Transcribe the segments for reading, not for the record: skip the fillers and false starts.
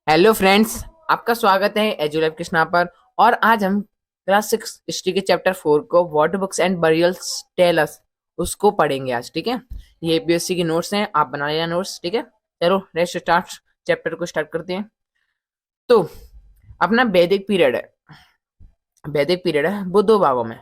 Hello friends, आपका स्वागत है एजुलाइफ कृष्णा पर। और आज हम क्लास 6 हिस्ट्री के चैप्टर 4 को what books and burials tell us उसको पढ़ेंगे आज। ठीक है, ये यूपीएससी की नोट्स हैं, आप बना लेना नोट्स। ठीक है, चलो लेट्स स्टार्ट, चैप्टर को स्टार्ट करते हैं। तो अपना वैदिक पीरियड है, वैदिक पीरियड है वो दो भागों में।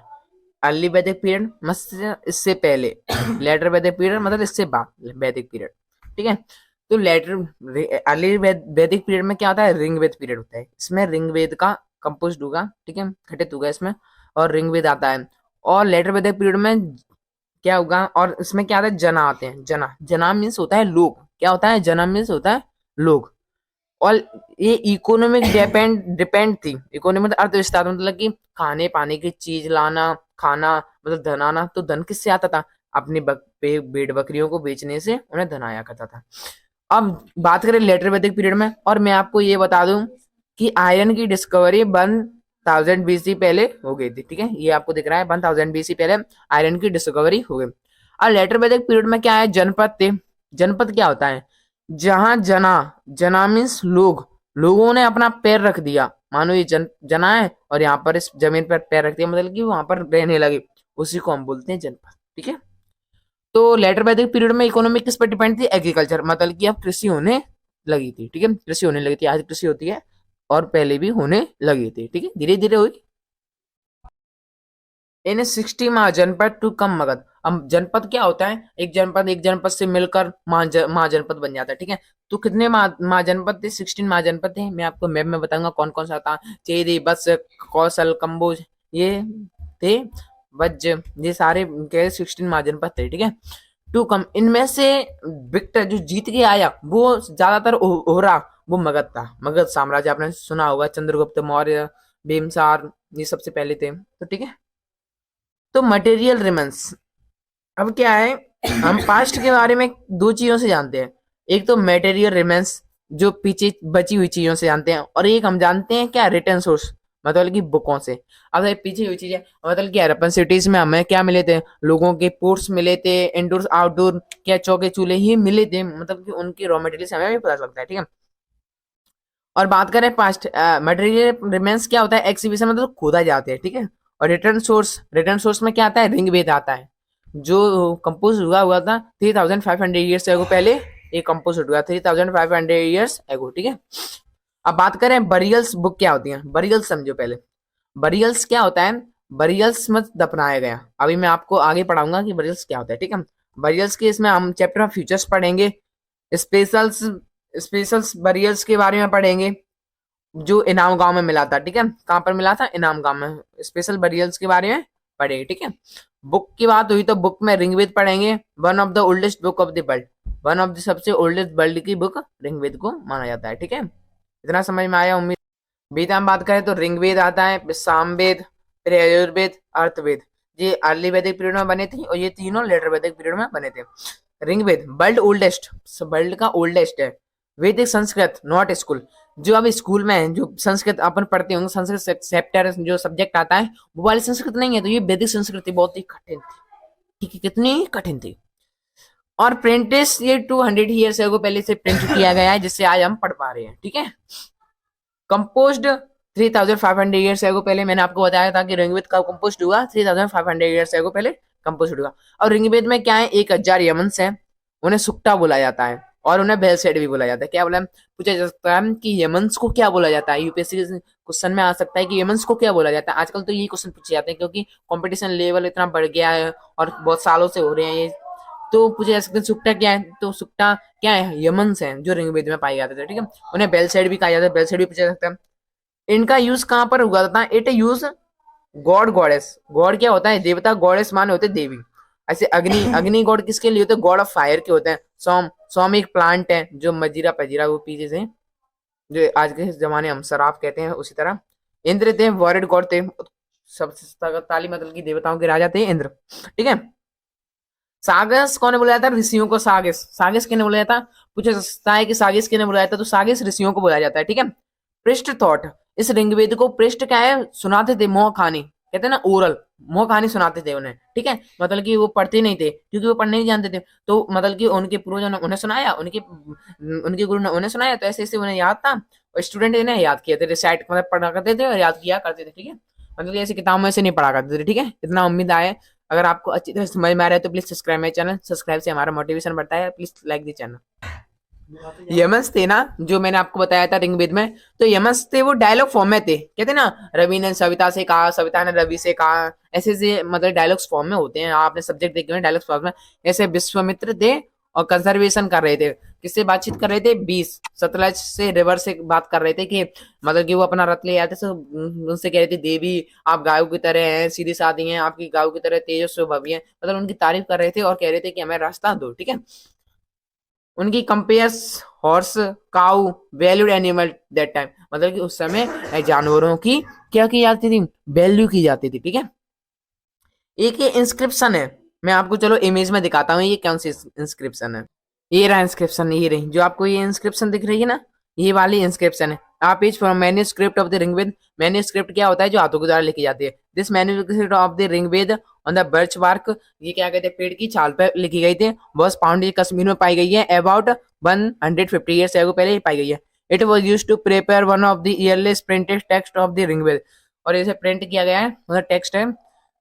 अर्ली वैदिक पीरियड मतलब इससे पहले, लेटर वैदिक पीरियड मतलब इससे बाद वैदिक पीरियड। ठीक है, तो लेटर अर्ली वैदिक पीरियड में क्या होता है, ऋग्वेद पीरियड होता है। इसमें ऋग्वेद का कंपोज्ड होगा, ठीक है, घटित होगा इसमें, और ऋग्वेद आता है। और लेटर वैदिक पीरियड में क्या होगा, और इसमें क्या आता है, जना आते हैं। जना जना मीन्स होता है लोग। क्या होता है, जना मीन्स होता है लोग। और ये इकोनॉमिक डिपेंड डिपेंड थी। इकोनॉमिक मतलब अर्थव्यवस्था, मतलब कि खाने पाने की चीज लाना, खाना मतलब धन आना। तो धन किससे आता था, अपनी भेड़ बकरियों को बेचने से उन्हें धन आया करता था। अब बात करें लेटर वैदिक पीरियड में, और मैं आपको ये बता दूं कि आयरन की डिस्कवरी 1000 बीसी पहले हो गई थी। ठीक है, ये आपको दिख रहा है 1000 बीसी पहले आयरन की डिस्कवरी हो गई। और लेटर वैदिक पीरियड में क्या है, जनपद थे। जनपद क्या होता है, जहां जना, जना मीन्स लोग, लोगों ने अपना पैर रख दिया। मानो ये जना है और यहाँ पर इस जमीन पर पैर रख दिया, मतलब कि वहां पर रहने लगे, उसी को हम बोलते हैं जनपद। ठीक है, तो लेटर वैदिक पीरियड में इकोनॉमी किस पर डिपेंड थी, एग्रीकल्चर, मतलब कि अब कृषि होने लगी थी। ठीक है, कृषि होने लगी थी, आज कृषि होती है और पहले भी होने लगी थी। ठीक है, धीरे धीरे हुई। इन 60 महाजनपद टू कम मगध। अब जनपद क्या होता है, एक जनपद से मिलकर महाजनपद बन जाता है। ठीक है, तो कितने महाजनपद थे, 16 महाजनपद थे। मैं आपको मैप में बताऊंगा कौन कौन सा था। चेरी, बत्स, कौशल, कंबोज, ये थे, वज्र, ये सारे के 16 महाजनपद थे। ठीक है, टू कम, इनमें से विक्टर जो जीत के आया वो ज्यादातर ओहरा, वो मगध था। मगध साम्राज्य आपने सुना होगा, चंद्रगुप्त मौर्य, भीमसार, ये सबसे पहले थे। तो ठीक है, तो मटेरियल रिमेंस। अब क्या है, हम पास्ट के बारे में दो चीजों से जानते हैं। एक तो मटेरियल रिमेंस, जो पीछे बची हुई चीजों से जानते हैं, और एक हम जानते हैं क्या, रिटर्न सोर्स, मतलब कि बुकों से। अब ये पीछे हुई चीजें मतलब क्या, रपन सिटीज में हमें क्या मिले थे, लोगों के पोर्ट्स मिले थे, इंडोर आउटडोर क्या चौके चूल्हे ही मिले थे, मतलब कि उनकी रॉ मटेरियल से हमें भी पता चलता है। ठीक है, और बात करें पास्ट, मटेरियल रिमेंस क्या होता है, एक्सिबिशन मतलब खोदा जाते हैं। ठीक है, और रिटर्न सोर्स, रिटर्न सोर्स में क्या आता है, रिंग वेद आता है, जो कंपोज हुआ हुआ था 3500 ईयर्स एगो पहले। ये कंपोज हुआ 3500 ईयर्स एगो। ठीक है, अब बात करें बरियल्स बुक क्या होती है। बरियल्स समझो पहले, बरियल्स क्या होता है, बरियल्स मत दफनाया गया। अभी मैं आपको आगे पढ़ाऊंगा कि बरियल्स क्या होता है। ठीक है, बरियल्स के इसमें हम चैप्टर ऑफ फ्यूचर्स पढ़ेंगे, स्पेशल्स, स्पेशल्स बरियल्स के बारे में पढ़ेंगे, जो इनाम गांव में मिला था। ठीक है, कहाँ पर मिला था, इनाम गांव में। स्पेशल बरियल्स के बारे में पढ़ेंगे। ठीक है, बुक की बात हुई तो बुक में ऋग्वेद पढ़ेंगे, one of the oldest book of the world, one of the सबसे ओल्डेस्ट वर्ल्ड की बुक ऋग्वेद को माना जाता है। ठीक है, इतना समझ में आया उम्मीद। वेद हम बात करें तो ऋग्वेद आता है, फिर सामवेद, फिर यजुर्वेद, अर्थवेद। ये अर्ली वैदिक पीरियड में बने थे और ये तीनों लेटर वैदिक पीरियड में बने थे। ऋग्वेद वर्ल्ड ओल्डेस्ट, वर्ल्ड का ओल्डेस्ट है। वैदिक संस्कृत नॉट स्कूल, जो अभी स्कूल में है, जो संस्कृत अपन पढ़ते होंगे, संस्कृत चैप्टर जो सब्जेक्ट आता है, वो वाली संस्कृत नहीं है। तो ये वैदिक संस्कृति बहुत ही कठिन थी। ठीक है, कितनी कठिन थी। और प्रिंटिस ये 200 ईयर्स एगो पहले से प्रिंट किया गया है, जिससे आज हम पढ़ पा रहे हैं। ठीक है, कंपोज्ड 3500 ईयर्स एगो पहले। मैंने आपको बताया था कि ऋग्वेद का कंपोज्ड हुआ 3500 ईयर्स एगो पहले कंपोज्ड हुआ। और ऋग्वेद में क्या है, 1000 यमन्स हैं, उन्हें सुक्ता बोला जाता है, और उन्हें बेलसेड भी बोला जाता है। क्या बोला, पूछा जा सकता है कि यमन्स को क्या बोला जाता है, यूपीएससी क्वेश्चन में आ सकता है कि यमन्स को क्या बोला जाता है। आजकल तो यही क्वेश्चन पूछे जाते हैं, क्योंकि कंपटीशन लेवल इतना बढ़ गया है और बहुत सालों से हो रहे हैं ये। तो पूछे जा सकते हैं सुक्ता क्या है, तो सुक्ता क्या है, यमन्स हैं जो ऋग्वेद में पाए जाते थे। ठीक है, उन्हें बेलसेड भी कहा जाता है, बेलसेड भी पूछा जा सकता है। इनका यूज कहाँ पर हुआ था, it use God goddess. God क्या होता है, देवता, गॉडेस माने होते देवी। ऐसे अग्नि, अग्नि गॉड किसके लिए होते हैं, गॉड ऑफ फायर के होते हैं। सोम, सोम एक प्लांट है जो मजीरा पजीरा वो पीछे से, जो आज के जमाने हम शराब कहते हैं, उसी तरह। इंद्र थे, वॉरेड गॉड थे, सबसे ताली मतलब की देवताओं के राजा थे इंद्र। ठीक है, सागस कौन बुलाया था, ऋषियों को। सागस, सागस किन्हें बुलाया था, पूछा सकता है कि सागस किन्हें बुलाया था, तो सागस ऋषियों को बुलाया जाता है। ठीक है, पृष्ठ थॉट, इस ऋग्वेद को पृष्ठ क्या है, सुनाते थे मोह खानी, कहते हैं ना ओरल, मोह कहानी सुनाते थे उन्हें, ठीक है। मतलब कि वो पढ़ते नहीं थे क्योंकि वो पढ़ने नहीं जानते थे, तो मतलब कि उनके पूर्वजों ने उन्हें सुनाया, उनके गुरु ने उन्हें सुनाया, तो ऐसे ऐसे उन्हें याद था और स्टूडेंट इन्हें याद किया थे, रिसाइट मतलब पढ़ा करते थे और याद किया करते थे, ठीक है। मतलब कि ऐसी किताबों में से नहीं पढ़ा करते थे, ठीक है। इतना उम्मीद आए, अगर आपको अच्छी तरह समझ में आ रहा है तो please subscribe my channel, subscribe से हमारा मोटिवेशन बढ़ता है, प्लीज लाइक दी चैनल। यमन्स थे ना, जो मैंने आपको बताया था ऋग्वेद में, तो यमन्स थे वो डायलॉग फॉर्म में थे, कहते ना रवि ने सविता से कहा, सविता ने रवि से कहा, ऐसे ऐसे मतलब डायलॉग्स फॉर्म में होते हैं, आपने सब्जेक्ट देखे हुए डायलॉग्स फॉर्म में। ऐसे विश्वामित्र थे और कंजर्वेशन कर रहे थे, किससे बातचीत कर रहे थे, 20 सतलज से रिवर से बात कर रहे थे कि मतलब कि वो अपना रथ ले आते, तो उनसे कह रहे थे देवी आप गायों की तरह हैं, सीधी सादी हैं, आपकी गायों की तरह तेजस्वी भव्य हैं, मतलब उनकी तारीफ कर रहे थे और कह रहे थे कि हमें रास्ता दो, ठीक है। उनकी compares horse cow valued animal that time, मतलब कि उस समय जानवरों की क्या की जाती थी, वैल्यू की जाती थी, ठीक है। एक ये इंस्क्रिप्शन है, मैं आपको चलो इमेज में दिखाता हूँ ये कौन सी इंस्क्रिप्शन है। ये रहा इंस्क्रिप्शन, ये रही जो आपको ये इंस्क्रिप्शन दिख रही है ना, ये वाली इंस्क्रिप्शन है। आप page from manuscript of the Rigveda, manuscript क्या होता है, जो हाथों के द्वारा लिखी जाती है। This manuscript of the Rigveda on the birch bark, ये क्या कहते हैं, पेड़ की छाल पर लिखी गई थी, बस पाउंड ये कश्मीर में पाई गई है, अबाउट 150 ईयर्स एगो पहले पाई गई है। It was used to prepare one of the earliest printed text of the Rigveda, और इसे प्रिंट किया गया है, मतलब टेक्स्ट है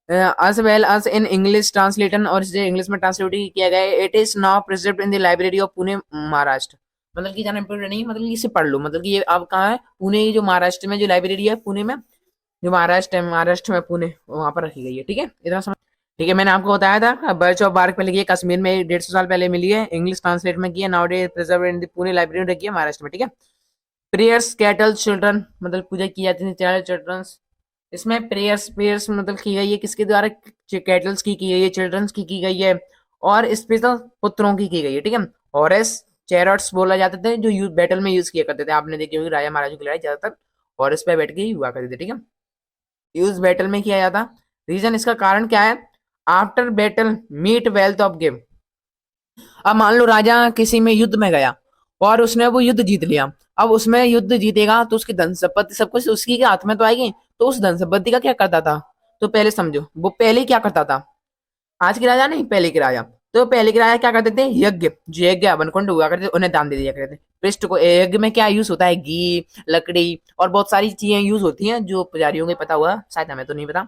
as well as in English translation, और इसे इंग्लिश में ट्रांसलेट किया गया है। It is now preserved in the library of Pune Maharashtra, मतलब कि जाना इम्पोर्टेंट नहीं, मतलब इसे पढ़ लो, मतलब कि ये अब कहाँ है, पुणे, जो महाराष्ट्र में जो लाइब्रेरी है पुणे में, जो महाराष्ट्र में पुणे, वहां पर रखी गई है, ठीक है। इतना समझ, ठीक है। मैंने आपको बताया था बर्च ऑफ बार्क पे लिखी है, कश्मीर में 150 साल पहले मिली है, इंग्लिश ट्रांसलेट में की है, now day preserve in the Pune library में रखी है महाराष्ट्र में, ठीक है। प्रेयर्स कैटल चिल्ड्रन, मतलब पूजा की जाती थी चाइल्ड चिल्ड्रंस, इसमें प्रेयर्स प्रेयर्स मतलब की गई है किसके द्वारा, कैटल्स की गई है, चिल्ड्रंस की गई है, और स्पेशल पुत्रों की गई है, ठीक है। हॉरेस चैरट्स बोला जाते थे, जो यूज बैटल में यूज किया करते थे, आपने देखी होगी राजा महाराजों की लड़ाई ज्यादातर हॉरेस पे बैठ के ही हुआ करती थी, ठीक है। यूज बैटल में किया जाता, रीजन इसका कारण क्या है, after battle meat wealth of game. अब मान लो राजा किसी में युद्ध में गया और उसने वो युद्ध जीत लिया, अब उसमें युद्ध जीतेगा तो उसकी धन संपत्ति सब कुछ उसकी के हाथ में तो आएगी, तो उस धन संपत्ति का क्या करता था, तो पहले समझो वो पहले क्या करता था, आज के राजा नहीं पहले के राजा, तो पहले के राजा क्या करते थे, यज्ञ, जो यज्ञ हवन कुंड हुआ करते थे उन्हें दान दे दिया करते थे। पृष्ठ को यज्ञ में क्या यूज होता है, घी, लकड़ी और बहुत सारी चीजें यूज होती हैं, जो पुजारियों को पता हुआ, शायद हमें तो नहीं पता,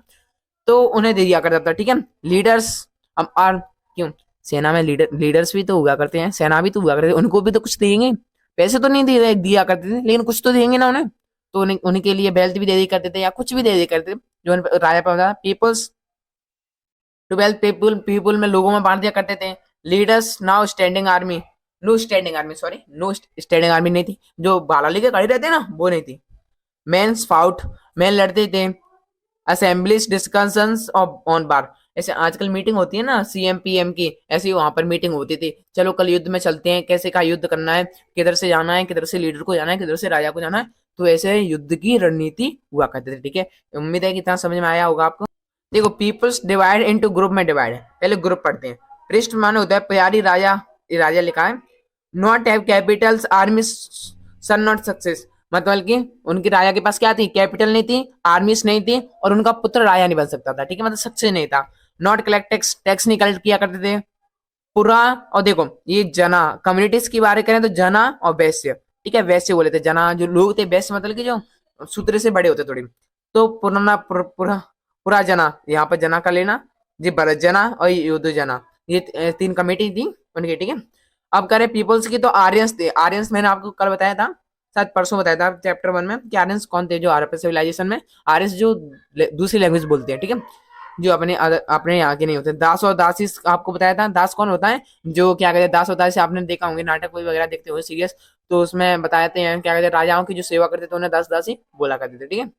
तो उन्हें दे दिया करता था, ठीक है। लीडर्स, अब और क्यों, सेना में लीडर्स भी तो हुआ करते हैं, सेना भी तो हुआ करते हैं, उनको भी तो कुछ देंगे, पैसे तो नहीं दिया करते थे, लेकिन कुछ तो देंगे ना उन्हें, तो उनके लिए बेल्ट भी दे दिया करते थे या कुछ भी दे दिया करते थे, जो राजा पर पीपल्स, ट्वेल्थ पीपुल पीपुल में लोगों में बांट दिया करते थे। Leaders now standing army, no standing army नहीं थी, जो भाला लेके खड़े रहते ना वो नहीं थी। मेंस फाउट, मेन लड़ते थे। असेंबलीज डिस्कशंस ऑन बार, ऐसे आजकल मीटिंग होती है ना सीएम पीएम की, ऐसे ही वहां पर मीटिंग होती थी, चलो कल युद्ध में चलते हैं, कैसे का युद्ध करना है, किधर से जाना है, किधर से लीडर को जाना है, किधर से राजा को जाना है, तो ऐसे युद्ध की रणनीति हुआ करते थे, ठीक है। उम्मीद है कि इतना समझ में आया होगा आपको। देखो पीपल्स डिवाइड इनटू ग्रुप में डिवाइड है, पहले ग्रुप पढ़ते हैं। पृष्ठ माने होता है प्यारी राजा, ये राजा लिखा है, not have capitals army son not success, मतलब कि उनकी राजा के पास क्या थी, कैपिटल नहीं थी, आर्मीज नहीं थी, और उनका पुत्र राजा नहीं बन सकता था, ठीक है, मतलब सक्सेस नहीं था। नॉट कलेक्ट टैक्स, टैक्स नहीं कलेक्ट किया करते थे। पुरा, और देखो ये जना, कम्युनिटीज की बात करें तो जना और वैश्य, ठीक है, वैश्य बोले थे, जना जो लोग थे, वैश्य मतलब कि जो सूत्र से बड़े होते थोड़ी, तो पुराना पूरा जना, यहाँ पर जना का लेना, जी भरत जना और युद्ध जना, ये 3 कमेटी थी उनकी, ठीक है। अब करें पीपल्स की, तो आर्यंस थे, आर्यंस मैंने आपको कल बताया था, शायद परसों बताया था चैप्टर 1 में कि आर्यंस कौन थे, जो हड़प्पा सिविलाइजेशन में आर्यंस जो दूसरी लैंग्वेज बोलते हैं, ठीक है, जो अपने यहाँ के नहीं होते। दास और दासी आपको बताया था, दास कौन होता है, जो क्या कहते हैं, दास और दासी आपने देखा होंगे नाटक वगैरह देखते हुए सीरियस, तो उसमें बताते हैं क्या कहते हैं, राजाओं की जो सेवा करते थे उन्हें दास दासी बोला करते थे, ठीक है।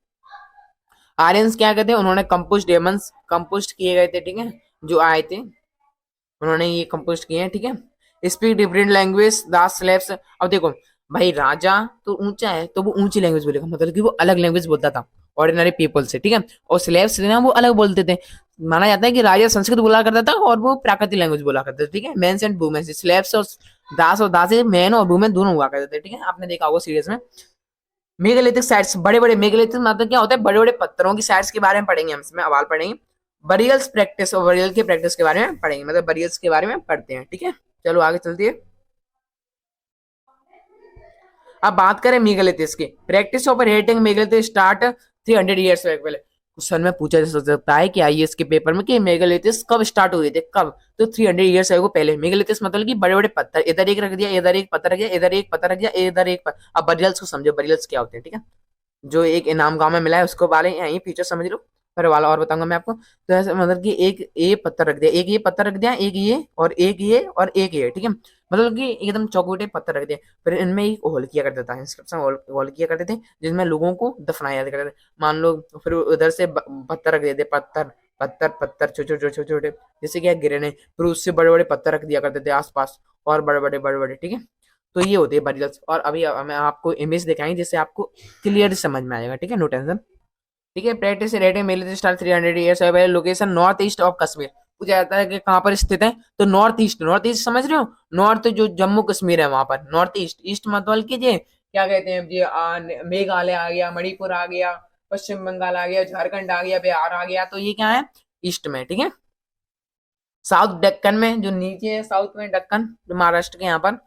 आर्यंस क्या कहते हैं, उन्होंने कंपोस्ट डेमंस कंपोस्ट किए गए थे, ठीक है, जो आए थे उन्होंने ये कंपोस्ट किए हैं, ठीक है। स्पीक डिफरेंट लैंग्वेज दास स्लेव्स, अब देखो भाई राजा तो ऊंचा है तो वो ऊंची लैंग्वेज बोलेगा, मतलब कि वो अलग लैंग्वेज बोलता था ऑर्डिनरी पीपल से, ठीक है, और स्लेव्स ना वो अलग बोलते थे। माना जाता है कि राजा संस्कृत बोला करता था और वो प्राकृतिक लैंग्वेज बोला करते थे, ठीक है। मेंस एंड वुमेन, स्लेव्स और दासी मैन और वुमेन दोनों हुआ करते थे, ठीक है, आपने देखा होगा सीरीज में। मेगालिथिक साइट्स, बड़े बड़े मेगालिथिक मतलब क्या होता है, बड़े बड़े पत्थरों की साइट्स के बारे में पढ़ेंगे हम, इसमें सवाल पढ़ेंगे। बरियल्स प्रैक्टिस और बरियल की प्रैक्टिस के बारे में पढ़ेंगे, मतलब बरियल्स के बारे में पढ़ते हैं, ठीक है। चलो आगे चलती है। अब बात करें मेगालिथिस की। Practice of rating megaliths start 300 years पहले। क्वेश्चन में पूछा जा सकता है कि आईएएस के पेपर में कि मेगालिथिस कब स्टार्ट हुए थे, कब? तो 300 ईयर्स को पहले। मेगालिथिस मतलब कि बड़े बड़े पत्थर, इधर एक रख दिया, इधर एक पत्थर रख दिया, इधर एक पत्थर रख दिया, इधर एक अब बरियल्स को समझो, बरियल्स क्या होते हैं, ठीक है। जो एक इनाम गांव में मिला है उसको वाले यही फीचर समझ लो, पर वाला और बताऊंगा मैं आपको। तो ऐसे मतलब कि एक ये पत्थर रख दिया, एक ये पत्थर रख दिया, एक ये और एक ये और एक ये, ठीक है। मतलब कि एकदम चौकोटे पत्थर रख दिए। फिर इनमें एक होल किया करता था, इंस्क्रिप्शन होल किया करते थे, जिसमें लोगों को दफनाया करते थे। मान लो फिर उधर से पत्थर रख देते, पत्थर पत्थर पत्थर छोटे छोटे छोटे छोटे, जैसे क्या गिरे नहीं, फिर उससे बड़े बड़े पत्थर रख दिया करते थे आसपास, और बड़े बड़े, ठीक है। तो ये होते हैं बरियल्स। और अभी मैं आपको इमेज दिखाएंगे जिससे आपको क्लियर समझ में आएगा, ठीक है, नो टेंशन। ठीक है, practice rating military star 300 years away, location north east of Kashmir. पूछा जाता है कि कहाँ पर स्थित है, तो नॉर्थ ईस्ट, नॉर्थ ईस्ट समझ रहे हो, नॉर्थ जो जम्मू कश्मीर है वहां पर नॉर्थ ईस्ट। ईस्ट मतलब कीजिए क्या कहते हैं जी, मेघालय आ गया, मणिपुर आ गया, पश्चिम बंगाल आ गया, झारखंड आ गया, बिहार आ गया, तो ये क्या है, ईस्ट में, ठीक है। साउथ दक्कन में जो नीचे है, साउथ में दक्कन जो महाराष्ट्र के यहाँ पर,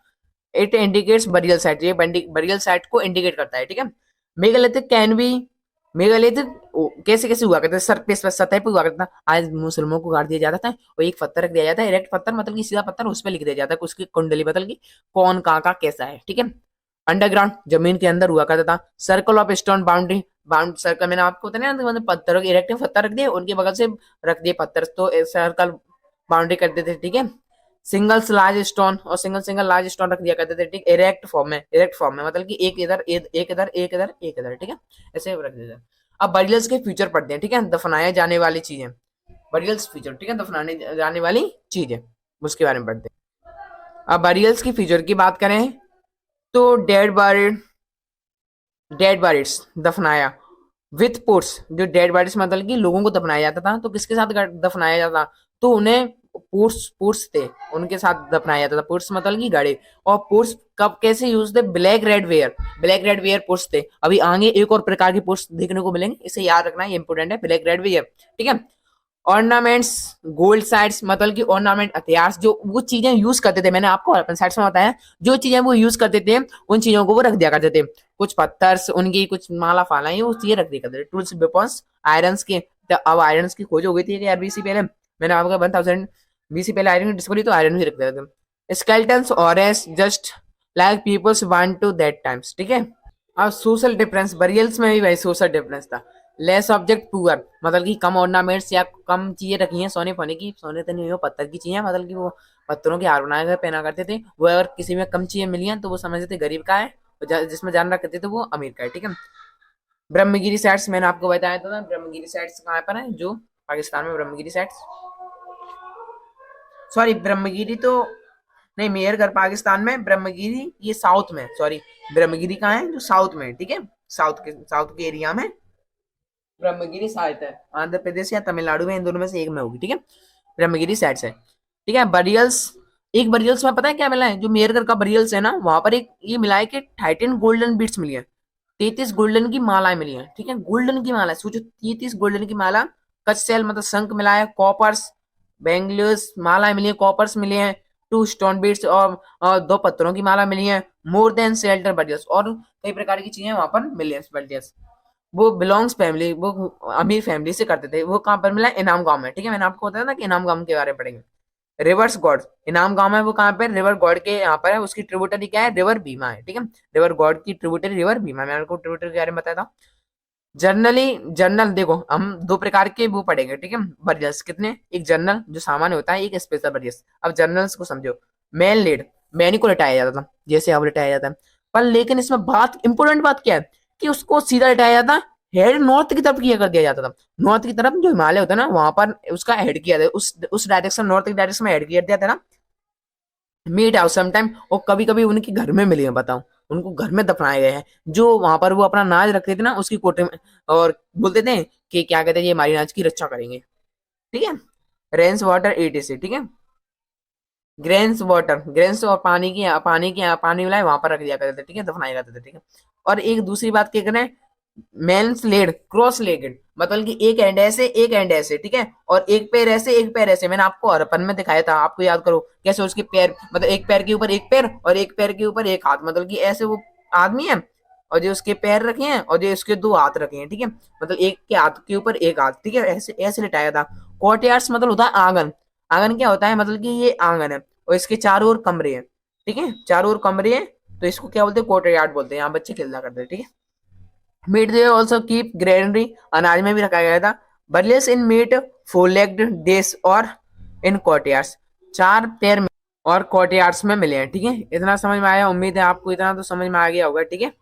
इट इंडिकेट्स बरियल साइट, ये बरियल साइट को इंडिकेट करता है, ठीक है। मेगालिथिक कैन बी, मेगालिथिक कैसे कैसे हुआ करता है, सरफेस पर, सतह पर हुआ करता था। आज मुसलमानों को गाड़ दिया जाता था और एक पत्थर रख दिया जाता है, डायरेक्ट पत्थर मतलब कि सीधा पत्थर, उस पर लिख दिया जाता है उसकी कुंडली बदल की कौन कहाँ का कैसा है, ठीक है। अंडरग्राउंड जमीन के अंदर हुआ करता था। Circle of stone boundary, bound circle मैंने आपको बताया ना, मतलब पत्थरों के इरेक्टिव पत्थर रख दिए, उनके बगल से रख दिए पत्थर, तो सर्कल बाउंड्री कर देते, ठीक है। सिंगल्स लार्ज स्टोन और सिंगल सिंगल लार्ज स्टोन रख दिया करते थे, ठीक, इरेक्ट फॉर्म में, इरेक्ट फॉर्म में मतलब कि एक इधर एक इधर एक इधर एक इधर, ठीक है, ऐसे रख देते। अब बरियल्स के फ्यूचर पढ़ते हैं, ठीक है, दफनाए जाने वाली चीजें, बरियल्स फ्यूचर, ठीक है, दफनाने जाने वाली चीजें, उसके बारे में पढ़ते हैं। अब बरियल्स की फ्यूचर की बात करें तो डेड बॉडीज दफनाया विथ पुट्स, जो डेड बॉडीज मतलब कि लोगों को दफनाया जाता था, तो किसके साथ दफनाया जाता, तो उन्हें पुट्स, पुट्स थे उनके साथ दफनाया जाता था। पुट्स मतलब कि गड़े। और पुट्स कब कैसे यूज थे, black red ware, black red ware puts थे। अभी आगे एक और प्रकार की पुट्स देखने को मिलेंगे, इसे याद रखना, ये इंपोर्टेंट है, ब्लैक रेड वेयर, ठीक है। ऑर्नामेंट्स, गोल्ड साइड्स मतलब कि ऑर्नामेंट, हथियार, जो वो चीजें यूज करते थे, मैंने आपको अपन साइड्स में बताया, जो चीजें वो यूज करते थे उन चीजों को वो रख दिया करते थे। कुछ पत्थर, उनकी कुछ माला फाला वो चीजें रख दिया करते थे। टूल्स, वेपन्स, आयरन के, अब आयरन की खोज हो गई थी यार बीसी पहले, मैंने आपको 1000 बीसी पहले आयरन की डिस्कवरी, तो आयरन भी रख देते थे। स्केल्टन्स और just like peoples want to that times, ठीक है। अब सोशल डिफरेंस, बरियल्स में भी भाई सोशल डिफरेंस था। लेस ऑब्जेक्ट पुअर मतलब कि कम ऑर्नामेंट्स या कम चीजें रखी हैं सोने फोने की, सोने तो नहीं हो, पत्थर की चीजें, मतलब कि वो पत्थरों के हार बनाए गए पहना करते थे। वो अगर किसी में कम चीजें मिली हैं तो वो समझते थे गरीब का है, और जिसमें जान रखते थे वो अमीर का है, ठीक है। ब्रह्मगिरी साइट्स मैंने आपको बताया था ना, ब्रह्मगिरी साइट्स कहाँ पर है, जो पाकिस्तान में ब्रह्मगिरी साइट्स, सॉरी ब्रह्मगिरी तो नहीं, मेहरगढ़ पाकिस्तान में, ब्रह्मगिरी ये साउथ में, सॉरी ब्रह्मगिरी कहाँ है, जो साउथ में, ठीक है, साउथ के एरिया में ब्रह्मगिरी साइट है। आंध्र प्रदेश या तमिलनाडु में, इन दोनों में से एक में होगी, ठीक है। ब्रह्मगिरी साइट है, ठीक है। बरियल्स, एक बरियल्स में पता है क्या मिला है, जो मेहरगढ़ का बरियल्स है ना, वहां पर एक ये मिला है कि 13 गोल्डन बीट्स मिली है, 33 गोल्डन की मालाएं मिली है, ठीक है। गोल्डन की माला सोचो, 33 गोल्डन की माला, कचसेल मतलब शंख मिला है, कॉपर्स, बैंगल्स मालाएं मिली है, कॉपर्स मिले हैं, 2 स्टोन बीट्स और 2 पत्थरों की माला मिली है, मोर देन शेल्टर बरियल्स, और कई प्रकार की चीजें वहां पर मिली है। वो बिलोंग्स फैमिली, वो अमीर फैमिली से करते थे। वो कहाँ पर मिला, इनाम गांव में, ठीक है, मैंने आपको बताया था कि इनाम गांव के बारे में पढ़ेंगे। रिवर्स गॉड, इनाम गांव है वो कहाँ पे, रिवर गॉड के यहाँ पर है, उसकी ट्रिब्यूटरी क्या है, रिवर भीमा है, ठीक है। रिवर गॉड की ट्रिब्यूटरी रिवर भीमा, मैंने आपको ट्रिब्यूटरी के बारे में बताया था। जर्नली, जर्नल देखो हम 2 प्रकार के वो पढ़ेंगे, ठीक है, बरियल्स कितने, एक जर्नल जो सामान्य होता है, एक स्पेशल बरियल्स। अब जर्नल्स को समझो, मैन लीड, मैन को लिटाया जाता था, जैसे अब लिटाया जाता है, पर लेकिन इसमें बात, इंपोर्टेंट बात क्या है कि उसको सीधा लिटाया जाता, हेड नॉर्थ की तरफ किया कर दिया जाता था। नॉर्थ की तरफ जो हिमालय होता है ना, वहां पर उसका हेड किया था, उस डायरेक्शन, नॉर्थ की डायरेक्शन में हेड किया दिया था ना। मीट हाउस समटाइम, और कभी कभी उनके घर में मिले हैं, बताओ, उनको घर में दफनाए गए हैं, जो वहां पर वो अपना नाज रखते थे ना उसकी कोटे में, और बोलते थे कि क्या कहते हैं, ये हमारी नाज की रक्षा करेंगे, ठीक है। रेंस वाटर एटीसी, ठीक है। ग्रेन्स वाटर, ग्रेन्स और पानी मिला है वहां पर रख दिया करते थे, ठीक है, दफनाए जाते थे, ठीक है। और एक दूसरी बात क्या करें, मेंस लेड क्रॉस लेगेड, मतलब कि एक एंड ऐसे एक एंड ऐसे, ठीक है, और एक पैर ऐसे एक पैर ऐसे। मैंने आपको हरपन में दिखाया था, आपको याद करो कैसे उसके पैर, मतलब एक पैर के ऊपर एक पैर और एक पैर के ऊपर एक हाथ, मतलब कि ऐसे वो आदमी है और जो उसके पैर रखे हैं और जो उसके दो हाथ रखे हैं, ठीक है, मतलब एक के हाथ के ऊपर एक हाथ, ठीक है, ऐसे ऐसे लिटाया था। कोर्टयार्ड्स मतलब होता है आंगन। आंगन क्या होता है, मतलब कि ये आंगन है और इसके चारों ओर कमरे हैं, ठीक है, चारों ओर कमरे हैं, तो इसको क्या बोलते हैं, कोर्टयार्ड बोलते हैं। यहाँ बच्चे खेलना करते हैं, ठीक है। Meat they also keep granary, अनाज में भी रखा गया था। Burials in meat four legged days और इन कोर्टयार्ड्स, चार पैर में और कोर्टयार्ड्स में मिले हैं, ठीक है। इतना समझ में आया, उम्मीद है आपको इतना तो समझ में आ गया होगा, ठीक है।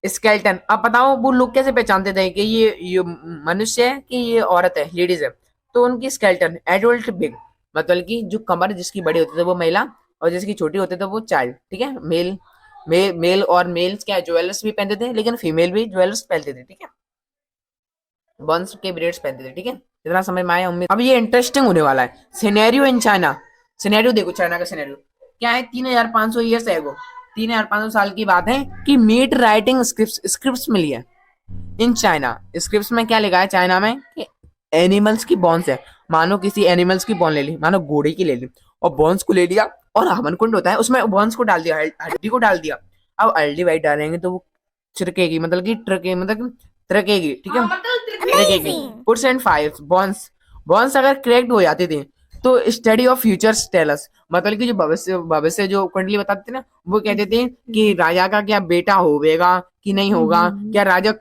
स्केल्टन, अब बताओ वो लोग कैसे पहचानते थे कि ये मनुष्य है कि ये औरत है, लेडीज है। तो उनकी स्केल्टन एडल्ट बिग, मतलब कि जो कमर जिसकी बड़ी होती है वो महिला और जिसकी छोटी होती है वो चाइल्ड, ठीक है। मेल और मेल्स क्या ज्वेलर्स भी पहनते थे, लेकिन फीमेल भी ज्वेलर्स पहनते थे, ठीक है। बंस के ब्रेड्स पहनते थे, ठीक है। इतना समझ में आया उम्मीद। अब ये इंटरेस्टिंग होने वाला है, सिनेरियो इन चाइना। सिनेरियो देखो, चाइना का सिनेरियो क्या है, 3500 ईयर्स एगो, 3500 साल की बात है कि मीट राइटिंग स्क्रिप्ट मिली है इन चाइना। स्क्रिप्ट में क्या लिखा है चाइना में कि एनिमल्स की बोन्स है। मानो किसी एनिमल्स की बोन ले ली, मानो घोड़े की ले ली, और बोन्स को ले लिया और हवन कुंड होता है उसमें बोन्स को डाल दिया, हड्डी को डाल दिया। अब हल्दी वाइट डालेंगे तो वो छिड़केगी, मतलब कि ट्रके, मतलब ट्रकेगी, ठीक है, ट्रकेगी। पुट्स एंड फाइव्स बॉन्स, बॉन्स अगर क्रैक्ड हो जाती थी तो स्टडी ऑफ फ्यूचर्स टेलस, मतलब कि जो भविष्य भविष्य जो कुंडली बताते थे ना, वो कहते थे कि राजा का क्या बेटा होगा कि नहीं होगा, क्या राजा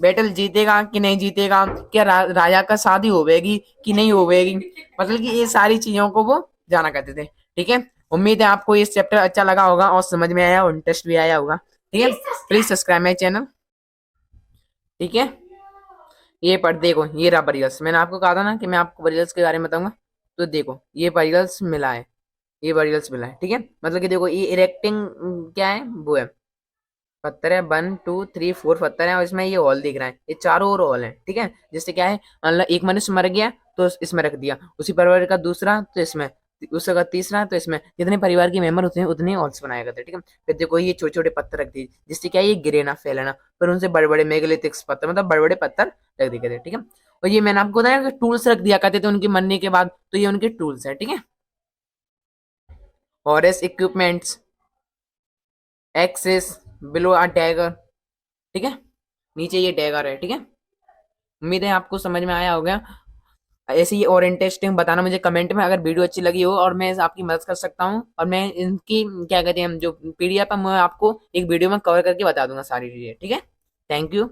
बैटल जीतेगा कि नहीं जीतेगा, क्या राजा का शादी होवेगी कि नहीं होवेगी, मतलब कि ये सारी चीजों को वो जाना करते थे, ठीक है। उम्मीद है आपको ये चैप्टर अच्छा लगा होगा और समझ में आया और इंटरेस्ट भी आया होगा, ठीक है। प्लीज सब्सक्राइब माई चैनल, ठीक है। ये पढ़ देखो, ये रहा बरियल्स, मैंने आपको कहा था ना कि मैं आपको बरियल्स के बारे में बताऊंगा। तो देखो ये बरियल्स मिला है, ये बरियल्स मिला है, ठीक है। मतलब कि देखो ये इरेक्टिंग क्या है, वो है पत्थर है, 1 2 3 4 पत्थर है और इसमें ये हॉल दिख रहा है, ये चारों ओर हॉल है, ठीक है। जिससे क्या है, मतलब एक मनुष्य मर गया तो इसमें रख दिया, उसी परिवार का दूसरा तो इसमें, उसका तीसरा तो इसमें, जितने परिवार के मेंबर होते हैं उतने हॉल्स बनाया करते हैं, ठीक है। फिर देखो ये छोटे छोटे पत्थर रख दिए जिससे क्या है ये गिरे ना, फैले ना, फिर उनसे बड़े बड़े मेगालिथिक पत्थर, मतलब बड़े बड़े पत्थर रख दिए गए, ठीक है। और ये मैंने आपको बताया कि टूल्स रख दिया करते थे उनके मरने के बाद, तो ये उनके टूल्स है, ठीक है। Horse equipments, axes below a dagger, ठीक है, नीचे ये डैगर है, ठीक है। उम्मीद है आपको समझ में आया होगा। ऐसे ही और इंटरेस्टिंग बताना मुझे कमेंट में, अगर वीडियो अच्छी लगी हो और मैं आपकी मदद कर सकता हूँ, और मैं इनकी क्या कहते हैं जो पीडीएफ है मैं आपको एक वीडियो में कवर करके बता दूंगा सारी चीजें, ठीक है। Thank you.